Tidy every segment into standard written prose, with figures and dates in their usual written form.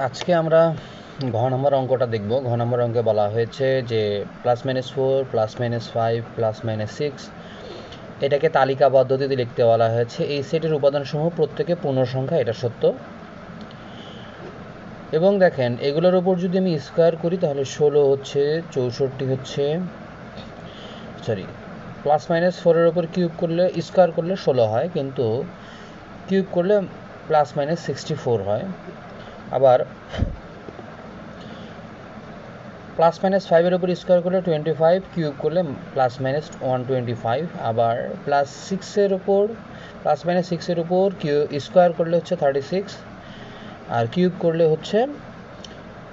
আজকে আমরা ঘ নম্বর অঙ্কটা দেখব। ঘ নম্বর অঙ্কে বলা হয়েছে যে +-4 +-5 +-6 এটাকে তালিকা পদ্ধতিতে লিখতে বলা হয়েছে। এই সেটের উপাদানসমূহ প্রত্যেকে পূর্ণ সংখ্যা, এটা সত্য। এবং দেখেন এগুলোর উপর যদি আমি স্কোয়ার করি তাহলে 16 হচ্ছে, 64 হচ্ছে, সরি +-4 উপর কিউব করলে স্কোয়ার করলে 16 হয়, কিন্তু কিউব করলে +-64 হয়। আবার +-5 উপর স্কোয়ার করলে 25, কিউব করলে +-125। আবার +6 উপর স্কোয়ার করলে হচ্ছে 36, আর কিউব করলে হচ্ছে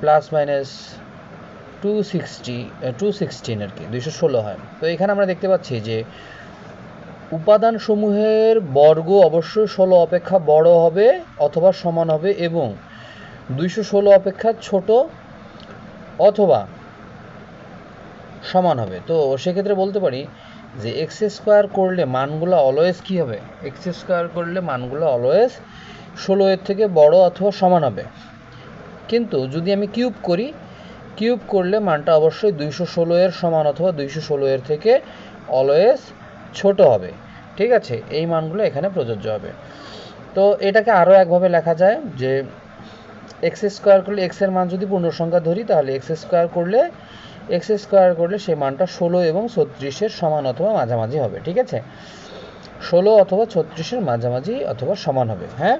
+-216 আর কি 216 হয়। তো এখানে আমরা দেখতে পাচ্ছি যে উপাদান সমূহের বর্গ অবশ্যই 16 অপেক্ষা বড় হবে অথবা সমান হবে, এবং 216 অপেক্ষা ছোট অথবা সমান হবে। তো সেক্ষেত্রে বলতে পারি যে এক্স স্কোয়ার করলে মানগুলো অলওয়েজ কী হবে, এক্স স্কোয়ার করলে মানগুলো অলওয়েজ 16 এর থেকে বড় অথবা সমান হবে। কিন্তু যদি আমি কিউব করি, কিউব করলে মানটা অবশ্যই 216 এর সমান অথবা 216 এর থেকে অলওয়েজ ছোট হবে। ঠিক আছে, এই মানগুলো এখানে প্রযোজ্য হবে। তো এটাকে আরও একভাবে লেখা যায় যে এক্স স্কোয়ার করলে এক্সের মান যদি পূর্ণ সংখ্যা ধরি তাহলে এক্স স্কোয়ার করলে সেই মানটা 16 এবং 36-এর সমান অথবা মাঝামাঝি হবে। ঠিক আছে, 16 অথবা 36-এর মাঝামাঝি অথবা সমান হবে। হ্যাঁ।